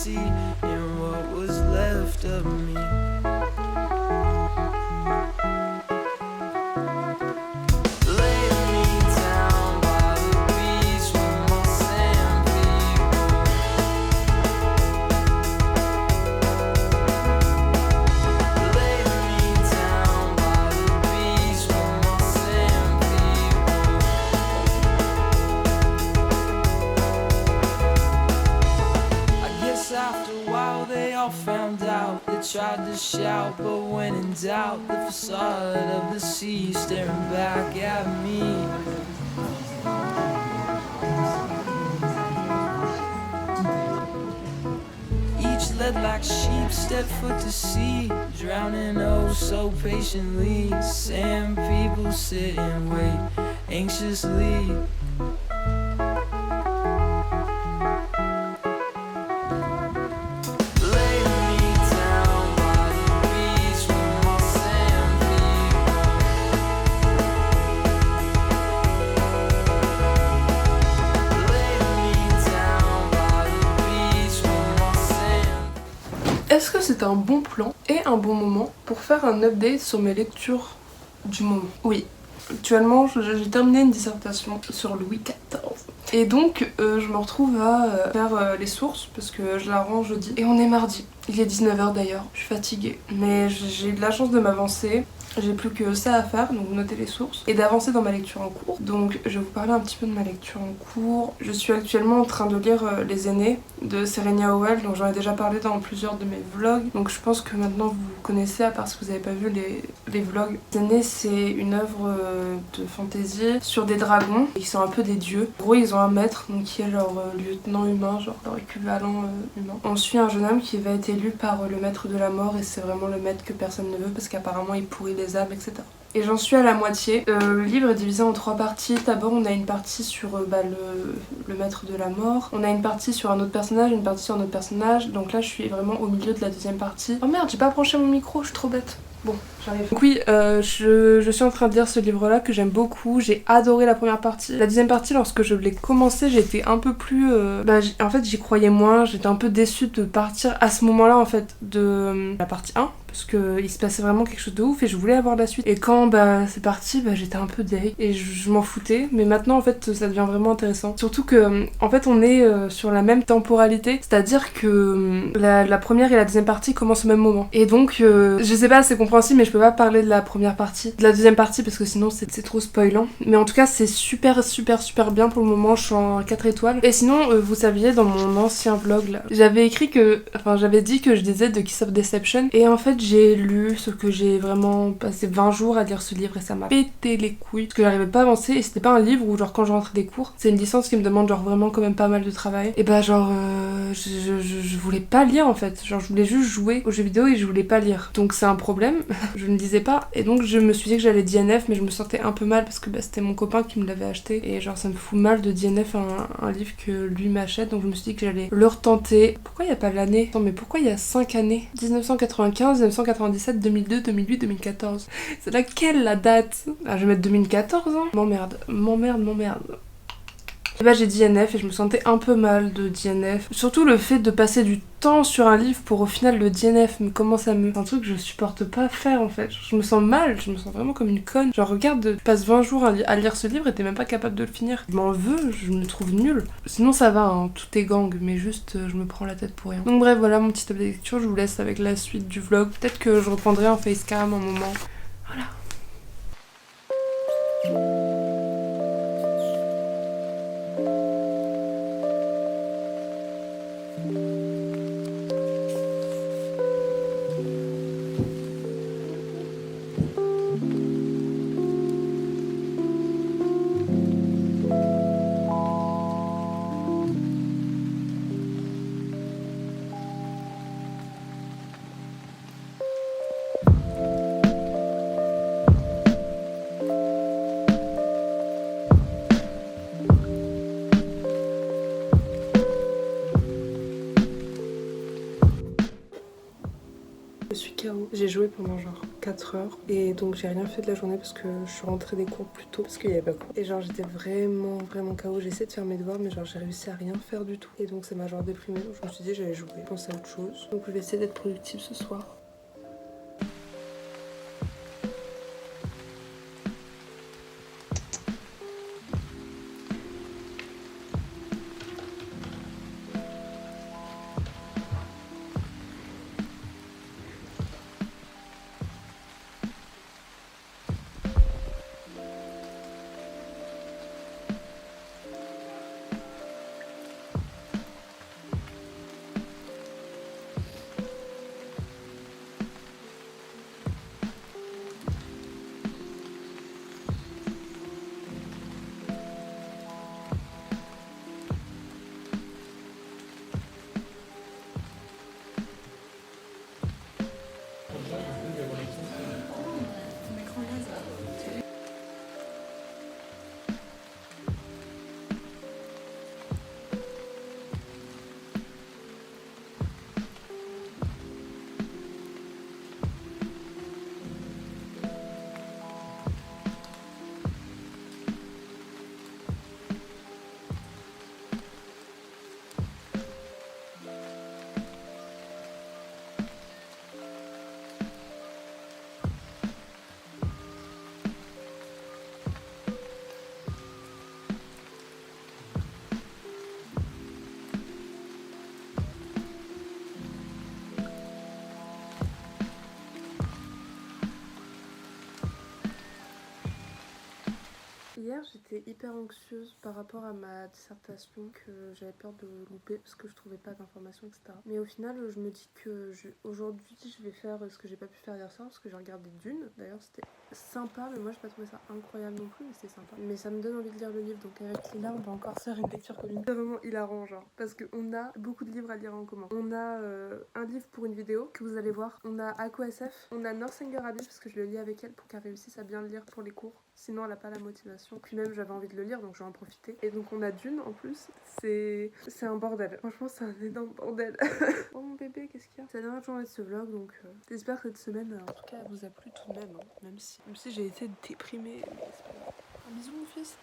see in what was left of me. Found out, they tried to shout, but when in doubt, the facade of the sea staring back at me. Each led like sheep, stepped foot to sea, drowning oh so patiently. Sand people sit and wait anxiously. Est-ce que c'est un bon plan et un bon moment pour faire un update sur mes lectures du moment? Oui, actuellement j'ai terminé une dissertation sur Louis XIV. Et donc je me retrouve à faire les sources parce que je la rends jeudi. Et on est mardi. Il est 19h d'ailleurs, je suis fatiguée. Mais j'ai eu de la chance de m'avancer. J'ai plus que ça à faire, donc noter les sources et d'avancer dans ma lecture en cours. Donc je vais vous parler un petit peu de ma lecture en cours. Je suis actuellement en train de lire Les Aînés de Serena Howell, donc j'en ai déjà parlé dans plusieurs de mes vlogs. Donc je pense que maintenant vous connaissez, à part si vous n'avez pas vu les vlogs. Les Aînés, c'est une œuvre de fantasy sur des dragons qui sont un peu des dieux. En gros ils ont un maître donc qui est leur lieutenant humain, genre leur équivalent humain. On suit un jeune homme qui va être élu par le maître de la mort et c'est vraiment le maître que personne ne veut parce qu'apparemment il pourrit les âmes, etc. Et j'en suis à la moitié. Le livre est divisé en 3 parties. D'abord on a une partie sur le maître de la mort. On a une partie sur un autre personnage, une partie sur un autre personnage. Donc là je suis vraiment au milieu de la deuxième partie. Oh merde, j'ai pas branché mon micro, je suis trop bête. Bon, j'arrive. Donc oui, je suis en train de lire ce livre-là que j'aime beaucoup. J'ai adoré la première partie. La deuxième partie, lorsque je l'ai commencé, j'étais un peu plus... en fait, j'y croyais moins. J'étais un peu déçue de partir à ce moment-là, en fait, de la partie 1. Parce qu'il se passait vraiment quelque chose de ouf et je voulais avoir la suite. Et quand c'est parti, j'étais un peu deg et je m'en foutais. Mais maintenant en fait ça devient vraiment intéressant. Surtout que en fait on est sur la même temporalité. C'est-à-dire que la première et la deuxième partie commencent au même moment. Et donc je sais pas, c'est compréhensible mais je peux pas parler de la première partie. De la deuxième partie parce que sinon c'est trop spoilant. Mais en tout cas c'est super bien pour le moment. Je suis en 4 étoiles. Et sinon vous saviez dans mon ancien vlog là, j'avais dit que je disais de Kiss of Deception. Et en fait j'ai lu, sauf que j'ai vraiment passé 20 jours à lire ce livre et ça m'a pété les couilles parce que j'arrivais pas à avancer et c'était pas un livre où genre quand je rentrais des cours, c'est une licence qui me demande genre vraiment quand même pas mal de travail et je voulais pas lire en fait, genre je voulais juste jouer aux jeux vidéo et je voulais pas lire, donc c'est un problème. Je ne lisais pas et donc je me suis dit que j'allais DNF mais je me sentais un peu mal parce que c'était mon copain qui me l'avait acheté et genre ça me fout mal de DNF un livre que lui m'achète, donc je me suis dit que j'allais le retenter. Pourquoi il y a pas l'année? Non mais pourquoi il y a 5 années? 1995, 1997, 2002, 2008, 2014. C'est laquelle la date? Ah, je vais mettre 2014, hein. M'emmerde. Et j'ai DNF et je me sentais un peu mal de DNF. Surtout le fait de passer du temps sur un livre pour au final le DNF, mais comment ça me... C'est un truc que je supporte pas faire en fait. Je me sens mal, je me sens vraiment comme une conne. Genre regarde, tu passes 20 jours à lire ce livre et t'es même pas capable de le finir. Je m'en veux, je me trouve nulle. Sinon ça va, hein, tout est gang, mais juste je me prends la tête pour rien. Donc bref, voilà mon petit update de lecture, je vous laisse avec la suite du vlog. Peut-être que je reprendrai en facecam un moment. Voilà. Je suis KO. J'ai joué pendant genre 4 heures et donc j'ai rien fait de la journée parce que je suis rentrée des cours plus tôt parce qu'il y avait pas cours. Et genre j'étais vraiment KO. J'ai essayé de faire mes devoirs mais genre j'ai réussi à rien faire du tout. Et donc ça m'a genre déprimée. Donc je me suis dit j'allais jouer, penser à autre chose. Donc je vais essayer d'être productive ce soir. Hier j'étais hyper anxieuse par rapport à ma dissertation que j'avais peur de louper parce que je trouvais pas d'informations etc. Mais au final je me dis que aujourd'hui je vais faire ce que j'ai pas pu faire hier soir parce que j'ai regardé Dune. D'ailleurs c'était sympa mais moi j'ai pas trouvé ça incroyable non plus mais c'était sympa. Mais ça me donne envie de lire le livre donc avec Lila on va encore faire une lecture commune. C'est vraiment hilarant genre parce qu'on a beaucoup de livres à lire en commun. On a un livre pour une vidéo que vous allez voir. On a AquaSF, on a Northanger Abbey parce que je le lis avec elle pour qu'elle réussisse à bien le lire pour les cours. Sinon elle a pas la motivation. Puis même j'avais envie de le lire donc je vais en profiter. Et donc on a Dune en plus. C'est un bordel. Franchement c'est un énorme bordel. Oh mon bébé qu'est-ce qu'il y a? C'est la dernière journée de ce vlog donc j'espère que cette semaine en tout cas elle vous a plu tout de même. Hein. Même si j'ai été déprimée. Mais c'est pas grave. Un bisou mon fils.